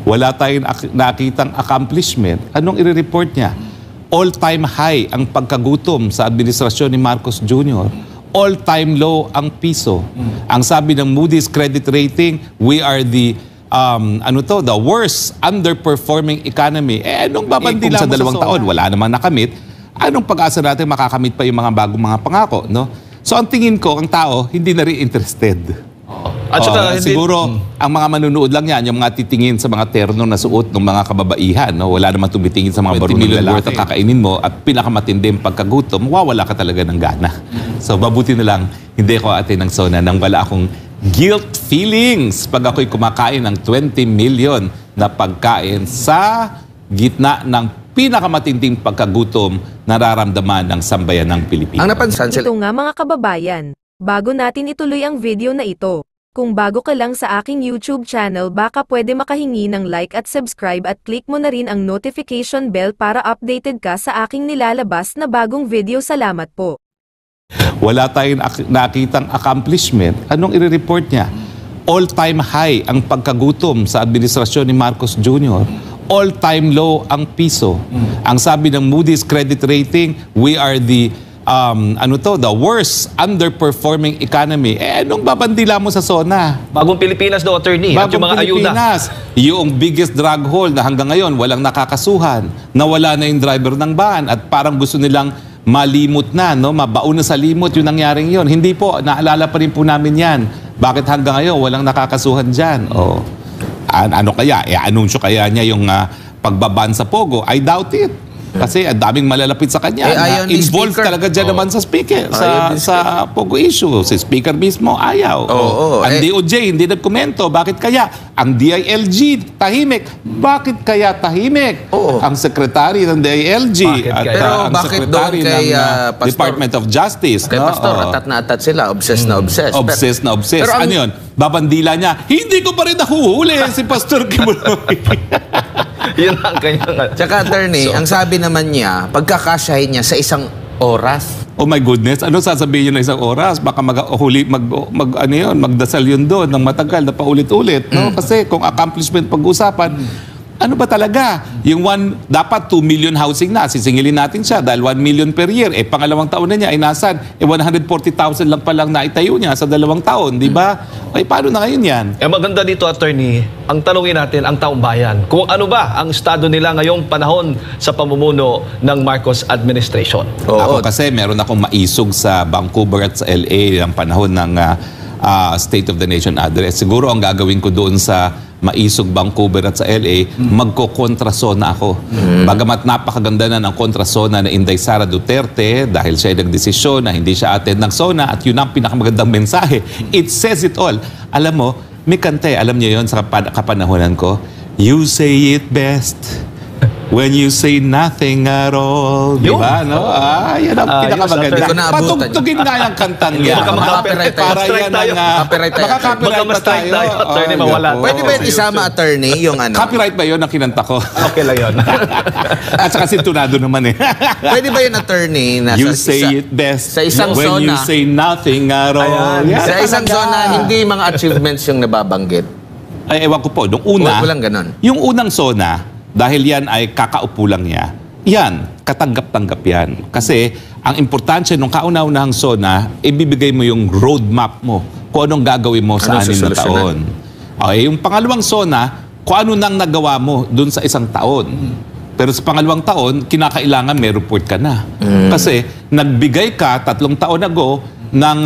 Wala tayong nakitang accomplishment. Anong i-report niya? All-time high ang pagkagutom sa administrasyon ni Marcos Jr. All-time low ang piso. Ang sabi ng Moody's credit rating, we are the the worst underperforming economy. Anong babandila mo sa 2 taon? Wala naman nakamit. Anong pag-asa natin makakamit pa yung mga bagong mga pangako, no? So ang tingin ko, ang tao hindi na rin interested. At saka, siguro ang mga manunood lang yan, yung mga titingin sa mga terno na suot ng mga kababaihan, no? Wala naman tumitingin sa mga barunong lalaki ang kakainin mo at pinakamatinding pagkagutom, mawawala ka talaga ng gana. So mabuti na lang hindi ako ate ng SONA nang wala akong guilt feelings pag ako'y kumakain ng 20 million na pagkain sa gitna ng pinakamatinding pagkagutom nararamdaman ng sambayan ng Pilipinas. Ang napansin sila. Ito nga mga kababayan, bago natin ituloy ang video na ito, kung bago ka lang sa aking YouTube channel baka pwede makahingi ng like at subscribe at click mo na rin ang notification bell para updated ka sa aking nilalabas na bagong video. Salamat po. Wala tayong nakitang accomplishment. Anong i-report niya? All-time high ang pagkagutom sa administrasyon ni Marcos Jr. All-time low ang piso. Ang sabi ng Moody's credit rating, we are the the worst underperforming economy. Anong babandila mo sa SONA? Bagong Pilipinas daw, attorney. At yung mga Pilipinas, yung biggest drug haul na hanggang ngayon walang nakakasuhan. Nawala na yung driver ng van at parang gusto nilang malimot na, no? Mabaon na sa limot yung nangyaring yon. Hindi po, naalala pa rin po namin yan. Bakit hanggang ngayon walang nakakasuhan dyan? Ano kaya? Anunsyo kaya niya yung pagbaban sa Pogo? I doubt it. Kasi ang daming malalapit sa kanya. Involved talaga dyan naman sa speaker, sa Pogo issue. Si speaker mismo, ayaw. Ang DOJ, hindi nagkomento. Bakit kaya? Ang DILG, tahimik. Bakit kaya tahimik? Ang secretary ng DILG at ang secretary ng Department of Justice. Kay Pastor, atat na atat sila. Obsessed na obsessed. Obsessed na obsessed. Ano yun? Babandila niya, hindi ko pa rin nahuhuli si Pastor Kibuloy. Yun ang kanyang... Tsaka attorney, ang sabi naman niya, pagkakasyahin niya sa 1 oras. Oh my goodness, ano sasabihin niyo na 1 oras? Baka magdasal yun doon ng matagal na paulit-ulit. No? Kasi kung accomplishment pag-usapan, ano ba talaga? Yung dapat 2 million housing na, sisingilin natin siya dahil 1 million per year. Pangalawang taon na niya ay nasan? 140,000 lang palang naitayo niya sa 2 taon, di ba? Paano na ngayon yan? Maganda dito, attorney, ang tanungin natin ang taong bayan. Kung ano ba ang estado nila ngayong panahon sa pamumuno ng Marcos administration. Ako kasi meron akong maisog sa Vancouver at sa LA ng panahon ng State of the Nation address. Siguro ang gagawin ko doon sa Maisog, Vancouver at sa LA, magko-kontrasona ako. Bagamat napakaganda na ng kontrasona na Inday Sara Duterte dahil siya ay nagdesisyon na hindi siya attend ng SONA at yun ang pinakamagandang mensahe. It says it all. Alam mo, may kante, alam niyo yun sa kapanahonan ko, you say it best when you say nothing at all. Di ba? No? Yan ang pinakamaganda. Patugtugin nga yung kantang yan. Para yan ang... Makaka-copyright pa tayo. Pwede ba yung isama, attorney, yung ano? Copyright ba yun ang kinanta ko? Okay lang yun. At saka sintunado naman eh. Pwede ba yung attorney na you say it best sa isang when zona, you say nothing at all. Sa isang zona, hindi mga achievements yung nababanggit. Ay, ewan ko po. Nung una, walang ganon. Yung unang zona, dahil yan ay kakaupo lang niya, yan, katanggap-tanggap yan. Kasi ang importansya nung kauna-unahang SONA, ibibigay mo yung roadmap mo kung anong gagawin mo sa 6 na taon. Okay, yung pangalawang SONA, kung ano nang nagawa mo dun sa 1 taon. Pero sa pangalawang taon, kinakailangan may report ka na. Kasi nagbigay ka 3 taon ago ng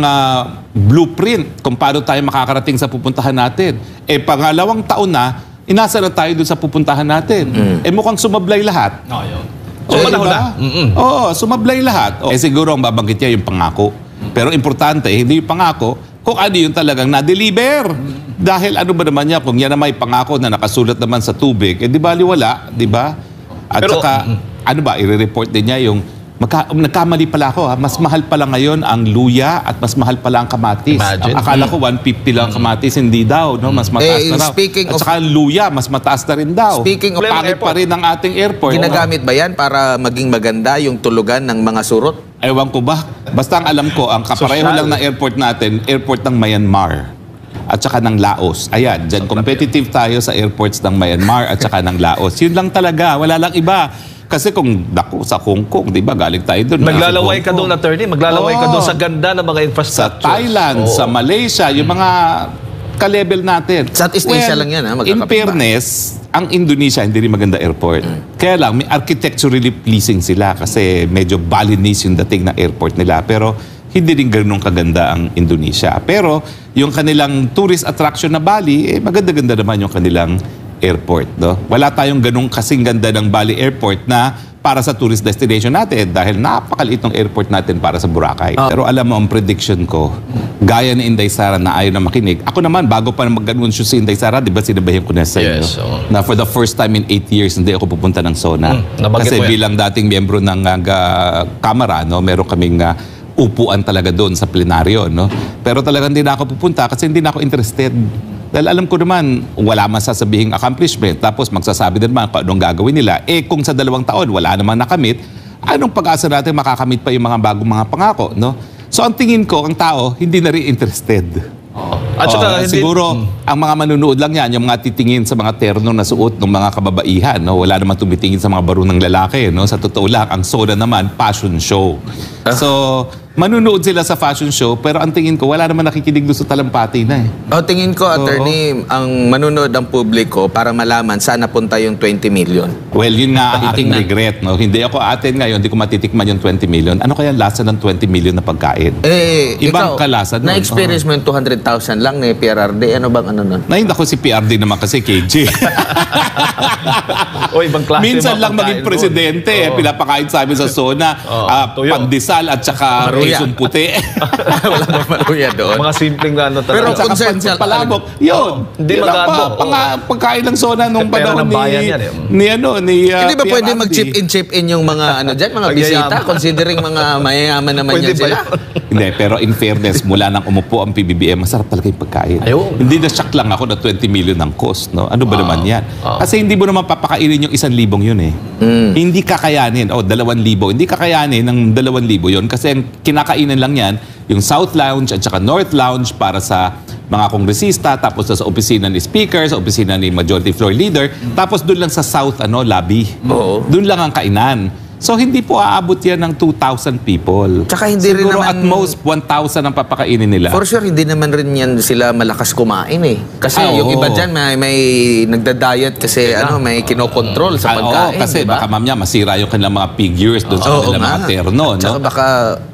blueprint kung paano tayo makakarating sa pupuntahan natin. Pangalawang taon na, inasa na tayo dun sa pupuntahan natin. Mukhang sumablay lahat. Panahon na. Oo, sumablay lahat. Siguro ang babanggit niya yung pangako. Pero importante, hindi yung pangako, kung ano yung talagang na-deliver. Dahil ano ba naman niya, kung yan na may pangako na nakasulat naman sa tubig, di ba liwala, di ba? At saka, ano ba, i-report din niya yung nagkamali pala ako, mas mahal pala ngayon ang luya at mas mahal pala ang kamatis. Ang akala ko 150 lang kamatis, hindi daw, no? Mas mataas na raw. At saka luya, mas mataas na rin daw. Speaking of pangit pa rin ang ating airport. Ginagamit ba yan para maging maganda yung tulugan ng mga surot? Ewan ko ba? Basta ang alam ko, ang kapareho lang ng airport natin, airport ng Myanmar. at saka ng Laos. Ayan, dyan competitive tayo sa airports ng Myanmar at saka ng Laos. Yun lang talaga, wala lang iba. Kasi kung sa Hong Kong, di ba, galing tayo doon. Maglalaway ka doon, attorney. Maglalaway ka doon sa ganda ng mga Sa infrastructure. Thailand, sa Malaysia, yung mga ka-level natin. Southeast Asia lang yan, ha? In Magkakapit ba? fairness, ang Indonesia hindi rin maganda airport. Kaya lang, may architecturally pleasing sila kasi medyo Balinese yung dating na airport nila. Pero hindi rin ganun kaganda ang Indonesia. Pero yung kanilang tourist attraction na Bali, maganda-ganda naman yung kanilang airport. No? Wala tayong ganung kasing ganda ng Bali Airport na para sa tourist destination natin dahil napakaliit ng airport natin para sa Boracay. Pero alam mo, ang prediction ko, gaya ni Inday Sara na ayaw na makinig. Ako naman, bago pa mag-anunsyo si Inday Sara, di ba sinabahin ko na sa inyo? Yes, oo. Na for the first time in 8 years, hindi ako pupunta ng SONA. nabanggit Kasi mo yan. bilang dating miyembro ng Kamara, no, meron kaming upuan talaga doon sa plenaryo. No? Pero talagang hindi na ako pupunta kasi hindi na ako interested. Dahil alam ko naman, wala man sasabihing accomplishment. Tapos magsasabi din naman kung anong gagawin nila. Kung sa 2 taon, wala naman nakamit, anong pag-asa natin makakamit pa yung mga bagong mga pangako? No? So ang tingin ko, ang tao, hindi na rin interested. At saka, hindi, Siguro, ang mga manunood lang yan, yung mga titingin sa mga terno na suot ng mga kababaihan. No? Wala naman tumitingin sa mga barunang lalaki. No? Sa totoo lang, ang SONA naman, fashion show. So, manunood sila sa fashion show, pero ang tingin ko, wala naman nakikinig doon sa talampati na eh. Tingin ko, attorney, ang manunood ang publiko para malaman saan napunta yung 20 million. Well, yun nga ang aking Patitingnan. regret. No? Hindi ako atin ngayon, hindi ko matitikman yung 20 million. Ano kaya ang lasa ng 20 million na pagkain? ikaw, Ibang kalasa nun. na-experience mo yung 200,000 lang ni PRRD. Ano bang ano nun? Nahin ako si PRD naman kasi KJ. o ibang klase Minsan mga lang maging pagkain presidente. doon. Pinapakain sa amin sa SONA. tuyo. Pandesal at saka Maruya. resong puti. Wala ba maluya doon? Mga simpleng ano talaga. Pero At saka concern pancit siya- palabok. Yun. Hindi Yun lang magano. pagkain ng SONA nung Pera panahon ng bayan yan ni Hindi ba pwede PRRD. mag-chip in yung mga ano dyan, mga bisita, Nagyayaman. considering mga mayayaman naman Pwede yan ba sila? Hindi, pero in fairness, mula nang umupo ang PBBM, masarap talaga yung pagkain. Ayun. Hindi na-shock lang ako na 20 million ng cost. No? Ano ba naman yan? Kasi hindi mo naman papakainin yung 1,000 yun eh. Hindi kakayanin. 2,000. Hindi kakayanin ng 2,000 yun. Kasi ang kinakainan lang yan, yung South Lounge at saka North Lounge para sa mga kongresista, tapos sa opisina ni Speaker, sa opisina ni Majority Floor Leader, tapos doon lang sa South lobby. Oo. Doon lang ang kainan. So hindi po aabot yan ng 2,000 people. Tsaka hindi rin Siguro naman- at most 1,000 ang papakainin nila. For sure, hindi naman rin yan sila malakas kumain eh. Kasi yung Oo. iba dyan, may nagda-diet kasi may kinokontrol sa pagkain. Kasi diba? baka mamaya masira yung kanilang mga figures doon sa Oo kanilang mga nga. terno. No? Tsaka baka...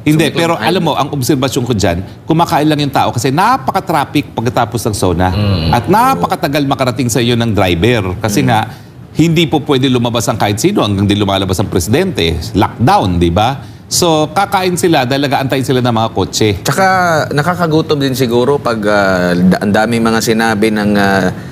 Hindi, pero alam mo, ang obserbasyon ko dyan, kumakain lang yung tao kasi napaka-traffic pagkatapos ng SONA. At napakatagal makarating sa iyo ng driver. Kasi nga, hindi po pwede lumabas ang kahit sino hanggang di lumalabas ang presidente. Lockdown, di ba? So, kakain sila dahil nag-aantayin sila ng mga kotse. Tsaka nakakagutom din siguro pag ang daming mga sinabi ng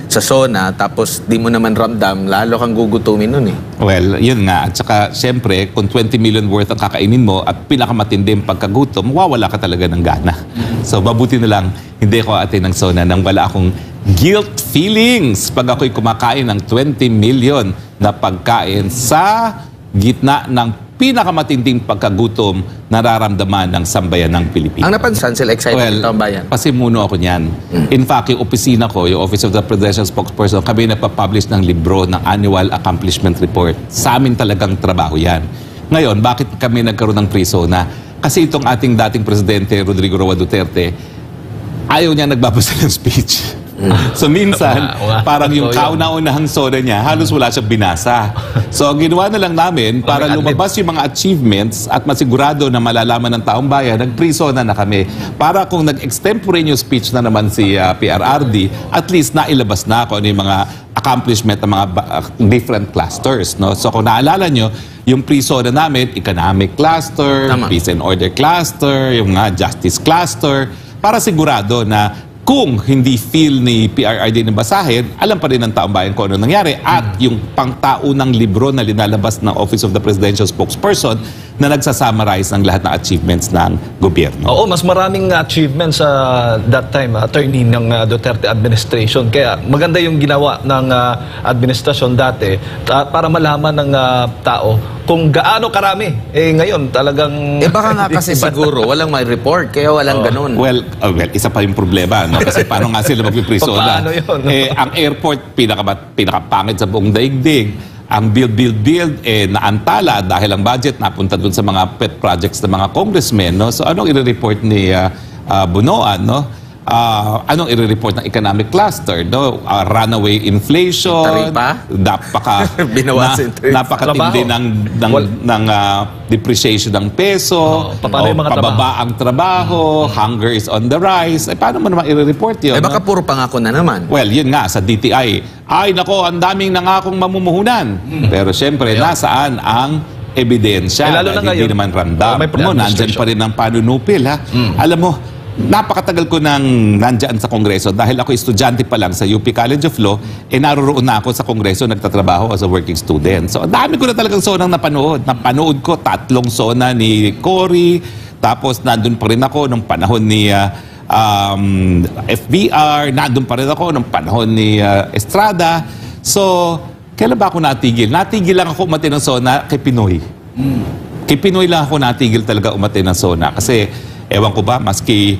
sa SONA tapos di mo naman ramdam, lalo kang gugutumin nun eh. Well, yun nga. At saka, syempre, kung 20 million worth ang kakainin mo at pinakamatinding pagkagutom, mawawala ka talaga ng gana. So, mabuti na lang, hindi ako atin ng SONA nang wala akong guilt feelings pag ako'y kumakain ng 20 million na pagkain sa gitna ng pinakamatinding pagkagutom nararamdaman ng sambayan ng Pilipinas. Ang napansin sila excited ito ang bayan. Pasimuno ako niyan. In fact, yung opisina ko, yung Office of the Presidential Spokesperson, kami nagpa-publish ng libro ng Annual Accomplishment Report. Sa amin talagang trabaho yan. Ngayon, bakit kami nagkaroon ng pre-SONA? Kasi itong ating dating Presidente, Rodrigo Roa Duterte, ayaw niya nagbabasa ng speech. So minsan, parang yung kauna-unahang SONA niya, halos wala siyang binasa. So ang ginawa na lang namin, para lumabas yung mga achievements at masigurado na malalaman ng taong bayan, nag-pre-SONA na kami. Para kung nag-extemporaneous speech na naman si PRRD, at least nailabas na kung ano yung mga accomplishment ng mga different clusters. No? So kung naalala nyo, yung pre-SONA namin, economic cluster, Tama. peace and order cluster, yung justice cluster, para sigurado na kung hindi feel ni PRRD na basahin, alam pa rin ng taong bayan kung ano nangyari. At yung pangtaunang libro na linalabas ng Office of the Presidential Spokesperson, na nagsasummarize ng lahat ng achievements ng gobyerno. Oo, mas maraming achievements sa that time, attorney ng Duterte administration. Kaya maganda yung ginawa ng administrasyon dati para malaman ng tao kung gaano karami. Ngayon talagang... baka nga kasi siguro walang may report, kaya walang ganun. Well, isa pa yung problema, no? Kasi paano nga sila magpiprisola? Paano yun? Ang airport, pinakapangit sa buong daigdig. Ang build, naantala dahil ang budget napunta dun sa mga pet projects ng mga congressmen. No? So anong i-report ni Bunoan? No? Anong i-report ng economic cluster? No? Runaway inflation, Taripa? Binawasan yung taripa. napakatindi ng depreciation ng peso, paano yung mga pababa ang trabaho, hunger is on the rise. Paano mo naman i-report yun? Baka puro pangako na naman. Well, yun nga, sa DTI, ay nako, ang daming nangakong mamumuhunan. Pero syempre, nasaan ang ebidensya? Lalo na Hindi ngayon. naman random. May Mo, nandyan pa rin ang panunupil, ha? Alam mo, napakatagal ko nang nandyan sa Kongreso dahil ako estudyante pa lang sa UP College of Law, naroon na ako sa Kongreso, nagtatrabaho as a working student. So, ang dami ko na talagang sonang napanood. Napanood ko 3 sona ni Cory, tapos nandun pa rin ako nung panahon ni FBR, nandun pa rin ako nung panahon ni Estrada. So, kailan ba ako natigil? Natigil lang ako umati ng sona kay Pinoy. Kay Pinoy lang ako natigil talaga umati ng sona. Kasi, ewan ko ba, maski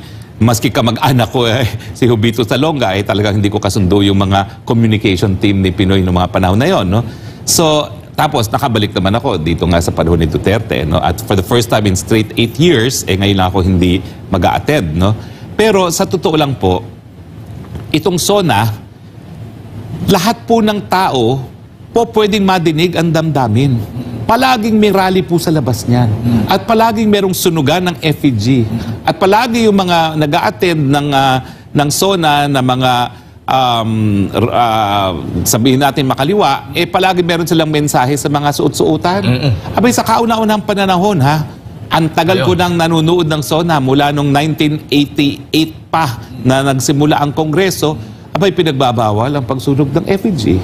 kamag-anak ko, si Jubito Salonga, talagang hindi ko kasundo yung mga communication team ni Pinoy noong mga panahon na yon. No? So, tapos nakabalik naman ako dito nga sa panahon ni Duterte. No? At for the first time in straight 8 years, ngayon lang ako hindi mag-a-attend. No? Pero sa totoo lang po, itong SONA, lahat po ng tao po pwedeng madinig ang damdamin. Palaging may rally po sa labas niyan. At palaging merong sunugan ng FEG. At palagi yung mga nag-a-attend ng SONA na mga sabihin natin makaliwa, palagi meron silang mensahe sa mga suot-suotan. Abay, sa kauna-unang pananahon, ha? Ang tagal ko nang nanonood ng SONA mula noong 1988 pa na nagsimula ang Kongreso, abay, pinagbabawal ang pagsunog ng FEG.